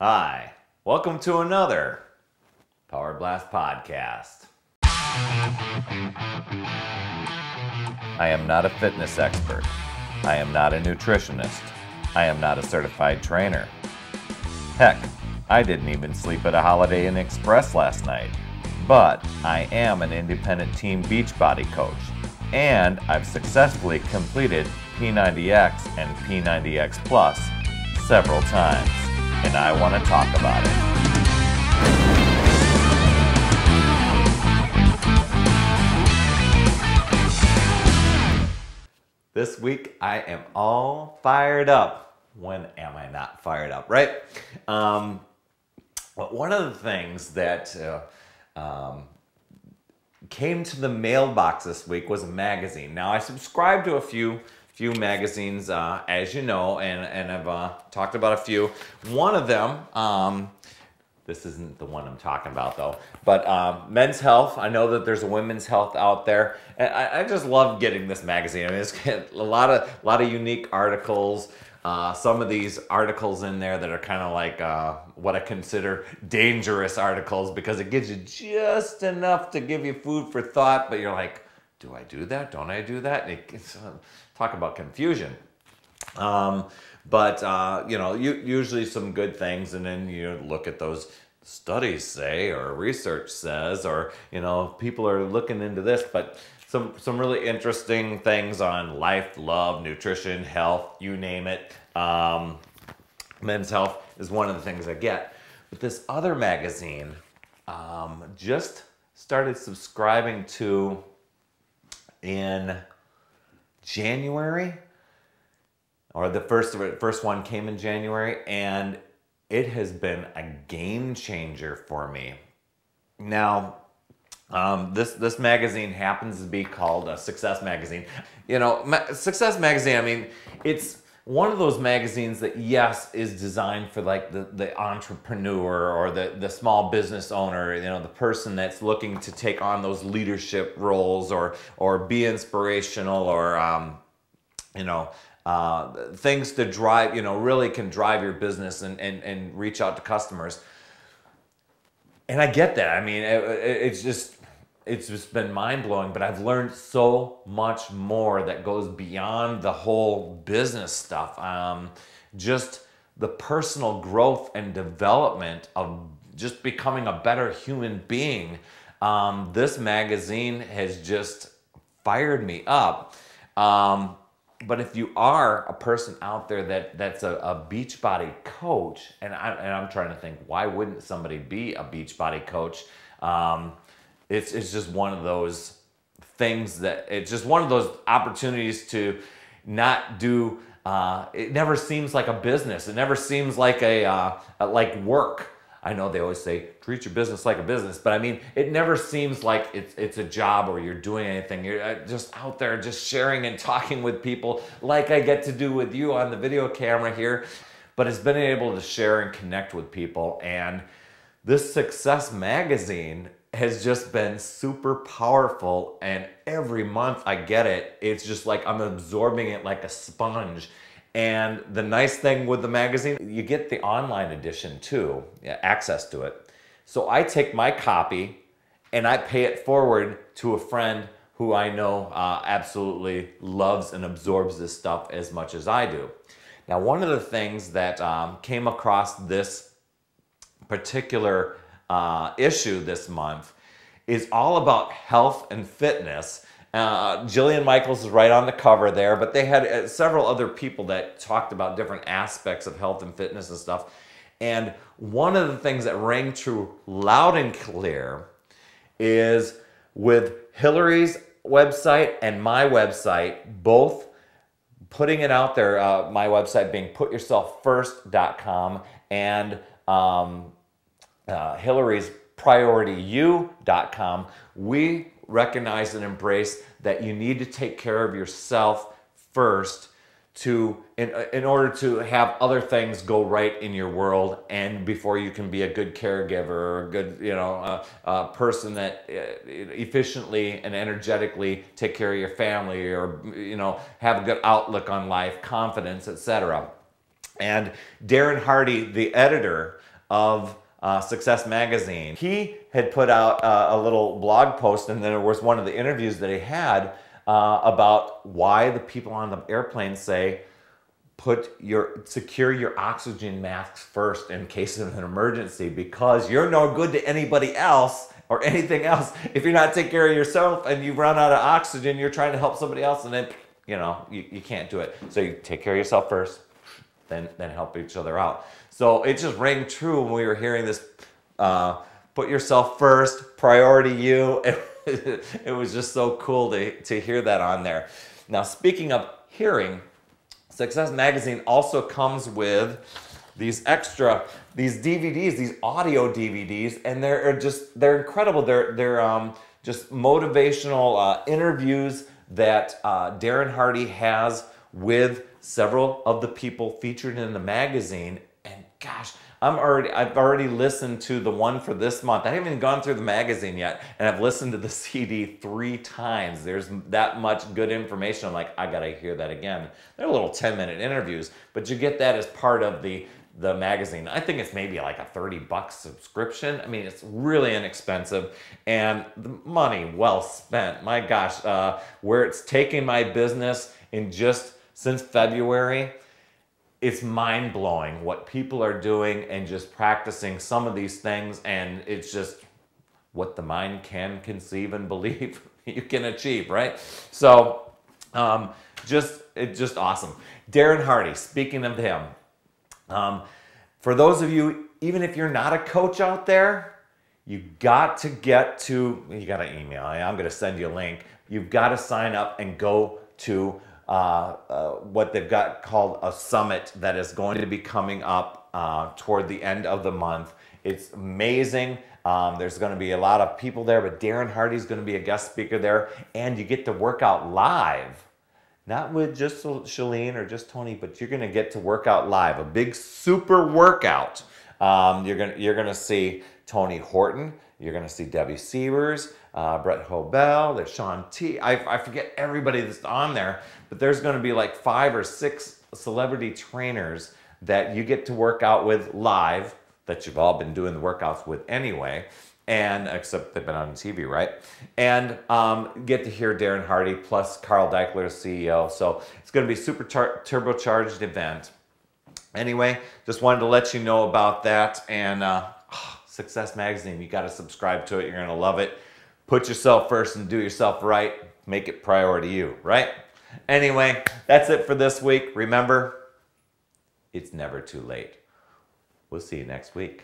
Hi, welcome to another Power Blast podcast. I am not a fitness expert. I am not a nutritionist. I am not a certified trainer. Heck, I didn't even sleep at a Holiday Inn Express last night. But I am an independent team Beachbody coach, and I've successfully completed P90X and P90X Plus several times, and I want to talk about it. This week I am all fired up. When am I not fired up, right? But one of the things that came to the mailbox this week was a magazine. Now I subscribe to a few magazines, as you know, and I've talked about a few. One of them, this isn't the one I'm talking about though, but Men's Health. I know that there's a Women's Health out there, and I just love getting this magazine. I mean, it's got a lot of unique articles. Some of these articles in there that are kind of like what I consider dangerous articles, because it gives you just enough to give you food for thought, but you're like, do I do that? Don't I do that? Talk about confusion. But usually some good things, and then you look at those studies say, or research says, or people are looking into this, but some really interesting things on life, love, nutrition, health, you name it. Men's Health is one of the things I get. But this other magazine, just started subscribing to in January, or the first one came in January, and it has been a game changer for me. Now, this magazine happens to be called Success Magazine. Success Magazine, I mean, it's one of those magazines that, yes, is designed for like the entrepreneur or the small business owner, the person that's looking to take on those leadership roles or be inspirational, or things to drive, really can drive your business and reach out to customers. And I get that. I mean, it's just been mind-blowing, but I've learned so much more that goes beyond the whole business stuff. Just the personal growth and development of just becoming a better human being. This magazine has just fired me up. But if you are a person out there that's a Beachbody coach, and I'm trying to think, why wouldn't somebody be a Beachbody coach? It's just one of those things it's just one of those opportunities to not do, it never seems like a business. It never seems like like work. I know they always say, treat your business like a business, but I mean, it never seems like it's a job or you're doing anything. You're just out there just sharing and talking with people like I get to do with you on the video camera here. But it's been able to share and connect with people. And this Success Magazine has just been super powerful. And every month I get it, it's just like I'm absorbing it like a sponge. And the nice thing with the magazine, you get the online edition too, access to it. So I take my copy and I pay it forward to a friend who I know absolutely loves and absorbs this stuff as much as I do. Now, one of the things that came across this particular issue this month is all about health and fitness. Jillian Michaels is right on the cover there, but they had several other people that talked about different aspects of health and fitness and stuff. And one of the things that rang true loud and clear is with Hillary's website and my website, both putting it out there, my website being putyourselffirst.com and Hillary's PriorityYou.com, we recognize and embrace that you need to take care of yourself first in order to have other things go right in your world, and before you can be a good caregiver or a good person that efficiently and energetically take care of your family, or have a good outlook on life, confidence, etc. And Darren Hardy, the editor of Success Magazine. He had put out a little blog post, and then there was one of the interviews that he had about why the people on the airplane say, secure your oxygen masks first in case of an emergency, because you're no good to anybody else or anything else if you're not taking care of yourself and you run out of oxygen. You're trying to help somebody else, and then you can't do it. So you take care of yourself first, then help each other out. So it just rang true when we were hearing this. Put yourself first, priority you. It was just so cool to hear that on there. Now, speaking of hearing, Success Magazine also comes with these DVDs, these audio DVDs, and they're incredible. They're just motivational interviews that Darren Hardy has with several of the people featured in the magazine. And gosh, I've already listened to the one for this month. I haven't even gone through the magazine yet, and I've listened to the CD 3 times. There's that much good information. I'm like, I gotta hear that again. They're little 10-minute interviews, but you get that as part of the magazine. I think it's maybe like a $30 subscription. I mean, it's really inexpensive, and the money well spent. My gosh, where it's taking my business in just since February, it's mind-blowing what people are doing and just practicing some of these things, and it's just what the mind can conceive and believe you can achieve, right? So it's just awesome. Darren Hardy, speaking of him, for those of you, even if you're not a coach out there, you got to email. I'm going to send you a link. You've got to sign up and go to what they've got called a summit that is going to be coming up toward the end of the month. It's amazing. There's going to be a lot of people there, but Darren Hardy's going to be a guest speaker there, and you get to work out live. Not with just Shalene or just Tony, but you're going to get to work out live. A big super workout. You're going to see Tony Horton. You're going to see Debbie Sievers, Brett Hobel, there's Sean T. I forget everybody that's on there, but there's going to be like 5 or 6 celebrity trainers that you get to work out with live, that you've all been doing the workouts with anyway, and except they've been on TV, right? And get to hear Darren Hardy plus Carl Deichler, CEO. So it's going to be a super turbocharged event. Anyway, just wanted to let you know about that. And Success Magazine, you got to subscribe to it. You're going to love it. Put yourself first and do yourself right. Make it priority you, right? Anyway, that's it for this week. Remember, it's never too late. We'll see you next week.